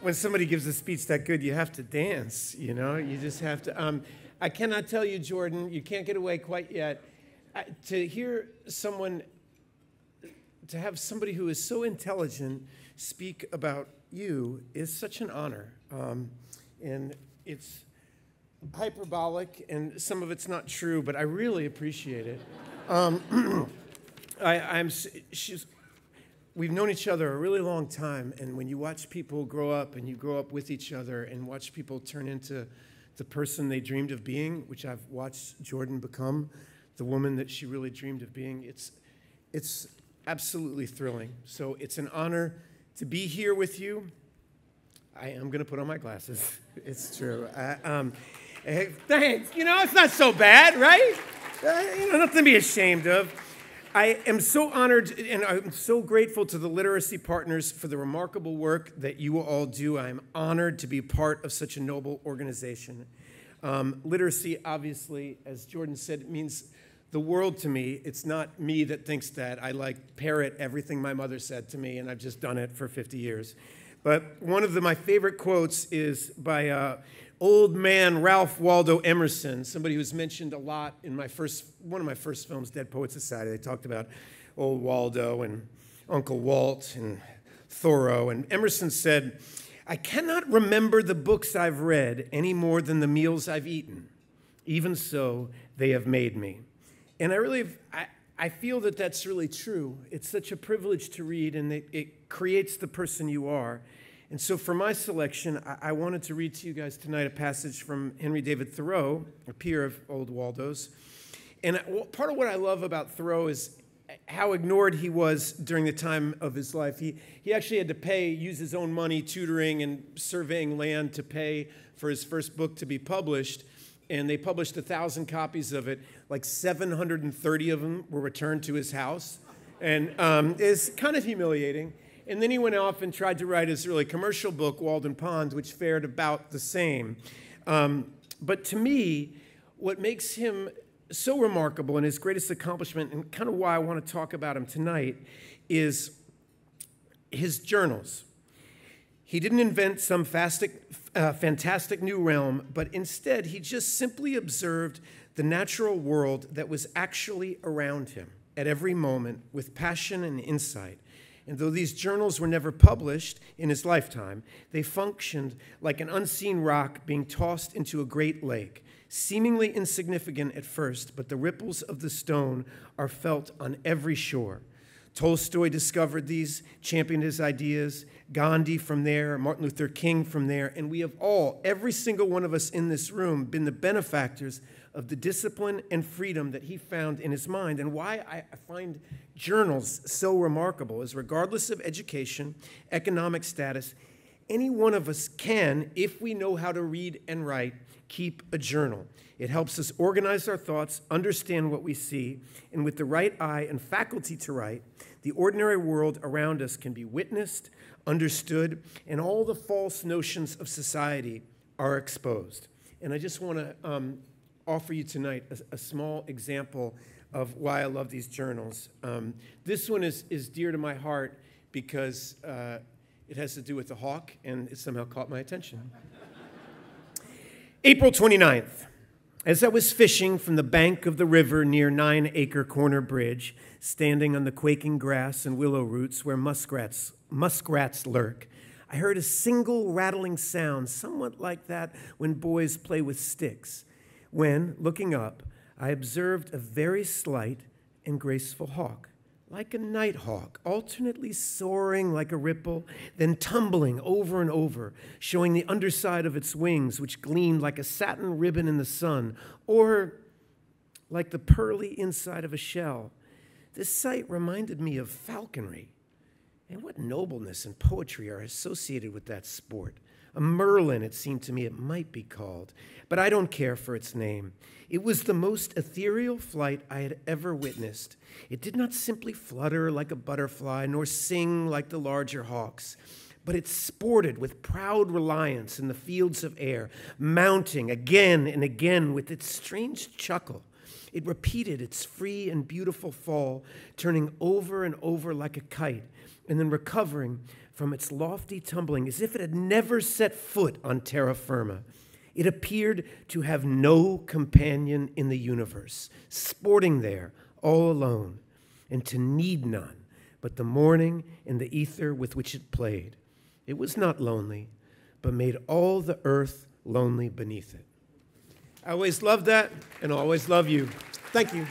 when somebody gives a speech that good, you have to dance, you know? You just have to. I cannot tell you, Jordan, you can't get away quite yet. To hear someone, to have somebody who is so intelligent speak about you is such an honor. And it's hyperbolic, and some of it's not true, but I really appreciate it. We've known each other a really long time, and when you watch people grow up and you grow up with each other and watch people turn into the person they dreamed of being, which I've watched Jordan become, the woman that she really dreamed of being, it's absolutely thrilling. So it's an honor to be here with you. I am going to put on my glasses. It's true. Hey, thanks. You know, it's not so bad, right? Nothing to be ashamed of. I am so honored and I'm so grateful to the literacy partners for the remarkable work that you all do. I'm honored to be part of such a noble organization. Literacy, obviously, as Jordan said, it means the world to me. It's not me that thinks that. I parrot everything my mother said to me, and I've just done it for 50 years. But one of my favorite quotes is by old man Ralph Waldo Emerson, somebody who's mentioned a lot in one of my first films, Dead Poets Society. They talked about old Waldo and Uncle Walt and Thoreau. And Emerson said, "I cannot remember the books I've read any more than the meals I've eaten. Even so, they have made me." And I feel that that's really true. It's such a privilege to read, and it creates the person you are. And so for my selection, I wanted to read to you guys tonight a passage from Henry David Thoreau, a peer of old Waldo's. And part of what I love about Thoreau is how ignored he was during the time of his life. He actually had to use his own money, tutoring and surveying land to pay for his first book to be published. And they published 1,000 copies of it. Like 730 of them were returned to his house. And it's kind of humiliating. And then he went off and tried to write his really commercial book, Walden Pond, which fared about the same. But to me, what makes him so remarkable and his greatest accomplishment, and kind of why I want to talk about him tonight, is his journals. He didn't invent some fantastic new realm, but instead he just simply observed the natural world that was actually around him at every moment with passion and insight. And though these journals were never published in his lifetime, they functioned like an unseen rock being tossed into a great lake, seemingly insignificant at first, but the ripples of the stone are felt on every shore. Tolstoy discovered these, championed his ideas, Gandhi from there, Martin Luther King from there, and we have all, every single one of us in this room, been the benefactors of the discipline and freedom that he found in his mind. And why I find journals so remarkable is regardless of education, economic status, any one of us can, if we know how to read and write, keep a journal. It helps us organize our thoughts, understand what we see, and with the right eye and faculty to write, the ordinary world around us can be witnessed, understood, and all the false notions of society are exposed. And I just want to offer you tonight a small example of why I love these journals. This one is dear to my heart because it has to do with the Hawke, and it somehow caught my attention. April 29th. As I was fishing from the bank of the river near 9 Acre Corner Bridge, standing on the quaking grass and willow roots where muskrats lurk, I heard a single rattling sound, somewhat like that when boys play with sticks, when, looking up, I observed a very slight and graceful hawk, like a nighthawk, alternately soaring like a ripple, then tumbling over and over, showing the underside of its wings, which gleamed like a satin ribbon in the sun, or like the pearly inside of a shell. This sight reminded me of falconry. And what nobleness and poetry are associated with that sport. A merlin, it seemed to me it might be called, but I don't care for its name. It was the most ethereal flight I had ever witnessed. It did not simply flutter like a butterfly, nor sing like the larger hawks, but it sported with proud reliance in the fields of air, mounting again and again with its strange chuckle, It repeated its free and beautiful fall, turning over and over like a kite, and then recovering from its lofty tumbling as if it had never set foot on terra firma. It appeared to have no companion in the universe, sporting there all alone, and to need none but the morning and the ether with which it played. It was not lonely, but made all the earth lonely beneath it. I always love that, and I always love you. Thank you.